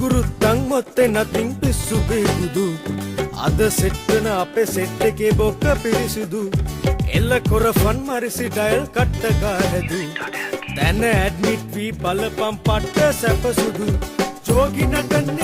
කුරුත්තන් මොත්තේ නතින් පිස්සු බේබුදු අද සෙට්ටන අපේ සෙට් එකේ බොක්ක පිරිසිදු එල්ල කොරෆන් මරිසි ඩයල් කට්ට ගාහැදු දැන ඇඩ්මිට් වී බලපම් පට්ට සැපසුදු ජෝගි නටන්නේ